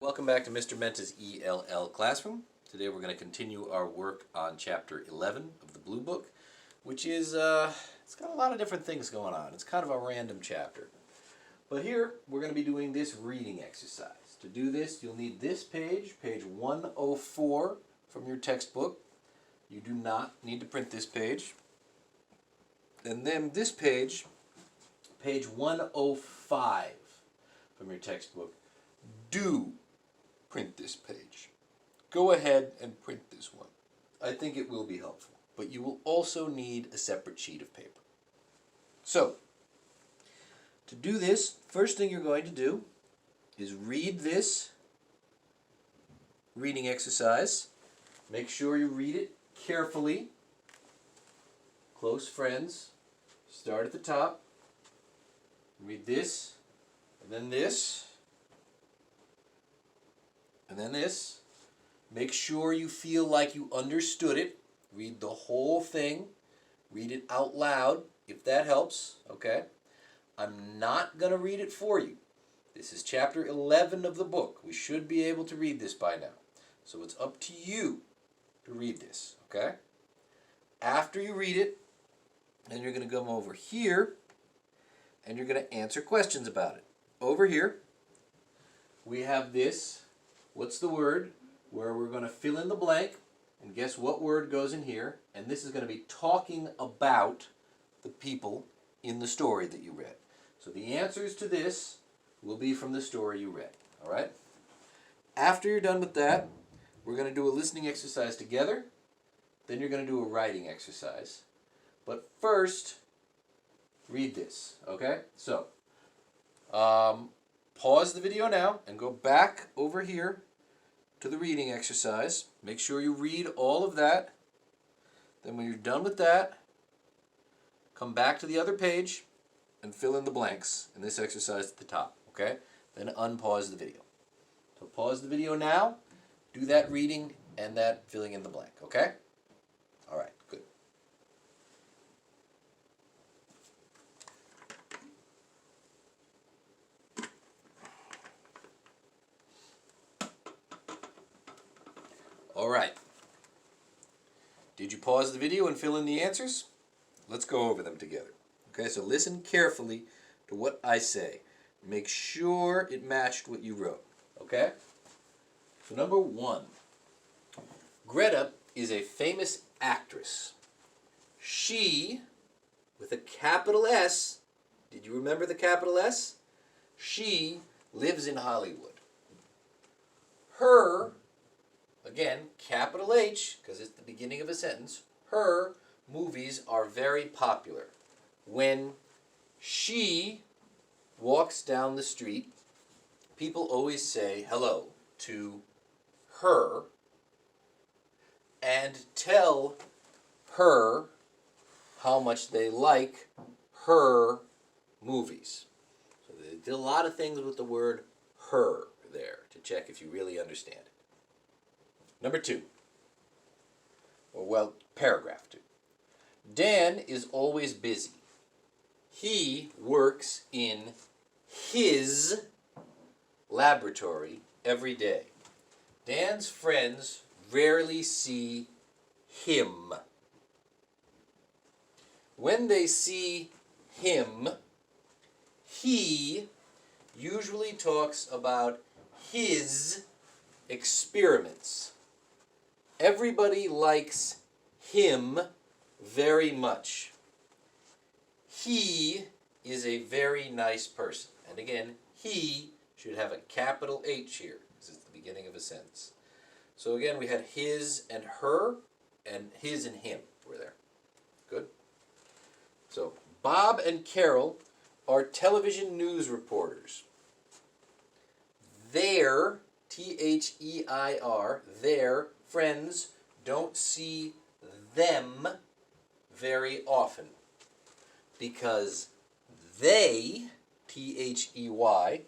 Welcome back to Mr. Menta's ELL Classroom. Today we're going to continue our work on Chapter 11 of the Blue Book, which is, it's got a lot of different things going on. It's kind of a random chapter. But here we're going to be doing this reading exercise. To do this, you'll need this page, page 104 from your textbook. You do not need to print this page. And then this page, page 105 from your textbook. Do print this page. Go ahead and print this one. I think it will be helpful, but you will also need a separate sheet of paper. So, to do this, first thing you're going to do is read this reading exercise. Make sure you read it carefully. Close friends. Start at the top. Read this, and then this. And then this. Make sure you feel like you understood it. Read the whole thing. Read it out loud, if that helps, okay? I'm not going to read it for you. This is chapter 11 of the book. We should be able to read this by now. So it's up to you to read this, okay? After you read it, then you're going to come over here, and you're going to answer questions about it. Over here, we have this. What's the word? Where we're going to fill in the blank, and guess what word goes in here? And this is going to be talking about the people in the story that you read. So the answers to this will be from the story you read. All right? After you're done with that, we're going to do a listening exercise together. Then you're going to do a writing exercise. But first, read this. Okay? So, pause the video now and go back over here to the reading exercise. Make sure you read all of that. Then when you're done with that, come back to the other page and fill in the blanks in this exercise at the top, okay? Then unpause the video. So pause the video now, do that reading and that filling in the blank, okay? All right, good. All right. Did you pause the video and fill in the answers? Let's go over them together. Okay, so listen carefully to what I say. Make sure it matched what you wrote. Okay? So number 1. Greta is a famous actress. She, with a capital S, did you remember the capital S? She lives in Hollywood. Her, again, capital H, because it's the beginning of a sentence, her movies are very popular. When she walks down the street, people always say hello to her and tell her how much they like her movies. So they did a lot of things with the word her there to check if you really understand it. Number 2, paragraph 2. Dan is always busy. He works in his laboratory every day. Dan's friends rarely see him. When they see him, he usually talks about his experiments. Everybody likes him very much. He is a very nice person. And again, he should have a capital H here, because it's the beginning of a sentence. So again, we had his and her, and his and him were there. Good? So, Bob and Carol are television news reporters. Their, T-H-E-I-R, their friends don't see them very often because they, T-H-E-Y,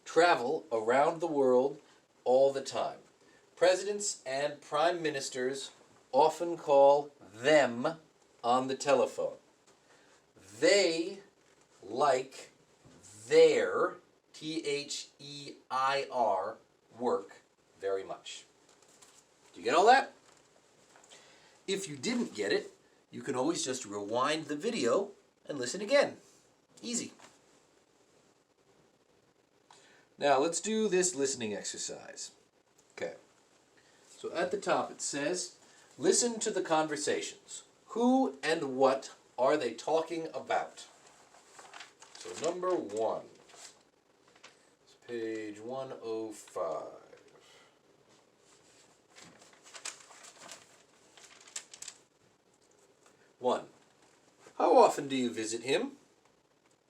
travel around the world all the time. Presidents and prime ministers often call them on the telephone. They like their, T-H-E-I-R, work You get all that? If you didn't get it, you can always just rewind the video and listen again. Easy. Now let's do this listening exercise. Okay. So at the top it says, listen to the conversations. Who and what are they talking about? So number 1. It's page 105. 1. How often do you visit him?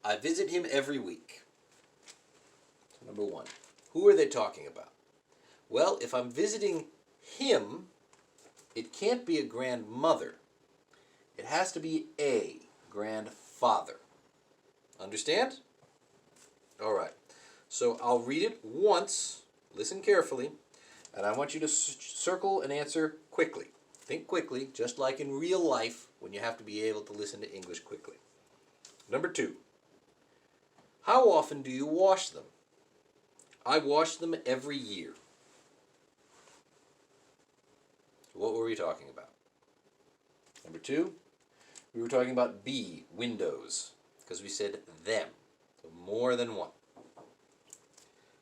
I visit him every week. So number 1. Who are they talking about? Well, if I'm visiting him, it can't be a grandmother. It has to be a grandfather. Understand? All right. So I'll read it once. Listen carefully. And I want you to circle and answer quickly. Think quickly, just like in real life when you have to be able to listen to English quickly. Number 2. How often do you wash them? I wash them every year. What were we talking about? Number 2, we were talking about B, windows, because we said them, so more than one.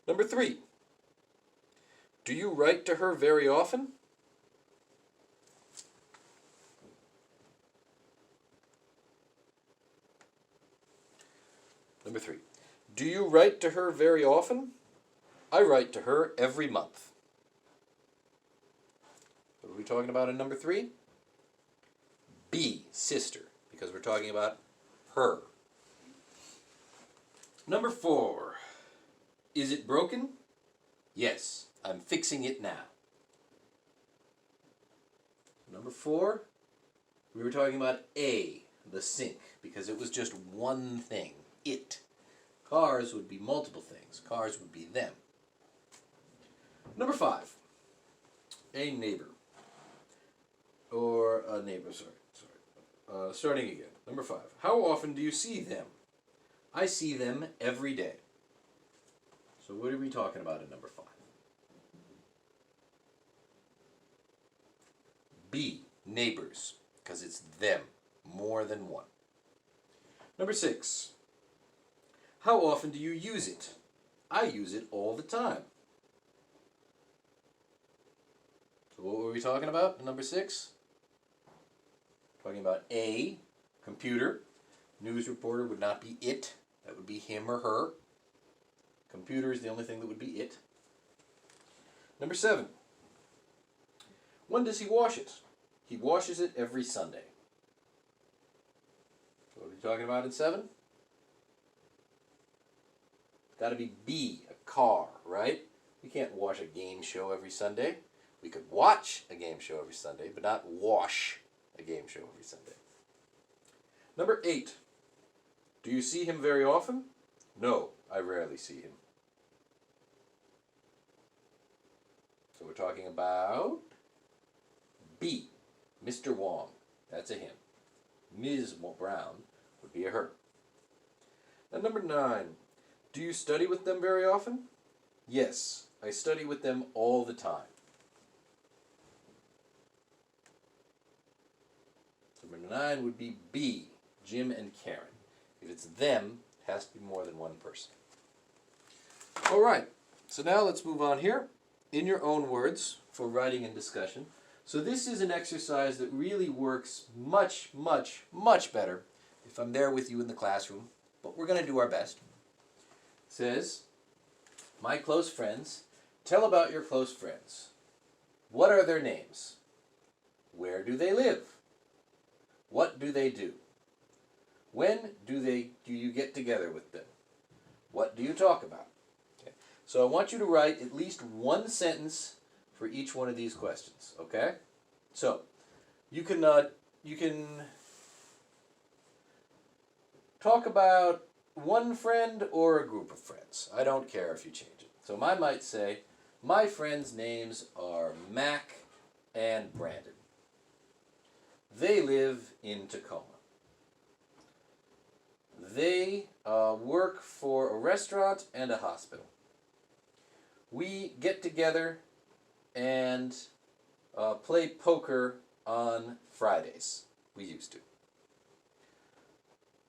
Number 3, do you write to her very often? Number 3, do you write to her very often? I write to her every month. What are we talking about in number 3? B, sister, because we're talking about her. Number 4, is it broken? Yes, I'm fixing it now. Number 4, we were talking about A, the sink, because it was just one thing, it. Cars would be multiple things. Cars would be them. Number 5, a neighbor. Or a neighbor, sorry. Starting again. Number 5, how often do you see them? I see them every day. So what are we talking about in number 5? B, neighbors, because it's them, more than one. Number 6, how often do you use it? I use it all the time. So what were we talking about in number 6? Talking about A, computer. News reporter would not be it. That would be him or her. Computer is the only thing that would be it. Number 7. When does he wash it? He washes it every Sunday. What are we talking about in 7? It's got to be B, a car, right? We can't wash a game show every Sunday. We could watch a game show every Sunday, but not wash a game show every Sunday. Number 8. Do you see him very often? No, I rarely see him. So we're talking about B, Mr. Wong. That's a him. Ms. Brown would be a her. And number 9. Do you study with them very often? Yes, I study with them all the time. Number 9 would be B, Jim and Karen. If it's them, it has to be more than one person. All right, so now let's move on here. In your own words for writing and discussion. So this is an exercise that really works much, much, much better if I'm there with you in the classroom, but we're going to do our best. It says, my close friends, tell about your close friends. What are their names? Where do they live? What do they do? When do you get together with them? What do you talk about? Okay. So I want you to write at least one sentence for each one of these questions, okay? So you can talk about one friend or a group of friends. I don't care if you change it. So I might say, my friends' names are Mac and Brandon. They live in Tacoma. They work for a restaurant and a hospital. We get together and play poker on Fridays. We used to.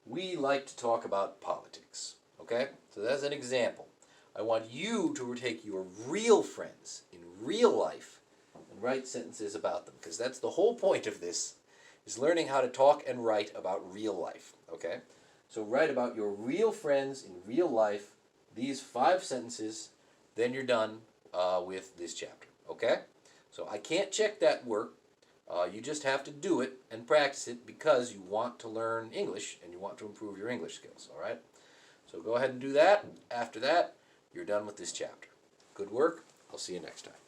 We like to talk about politics. Okay? So that's an example. I want you to take your real friends in real life and write sentences about them, because that's the whole point of this, is learning how to talk and write about real life. Okay? So write about your real friends in real life, these 5 sentences, then you're done with this chapter. Okay? So I can't check that work. You just have to do it and practice it because you want to learn English and you want to improve your English skills. All right? So go ahead and do that. After that, you're done with this chapter. Good work. I'll see you next time.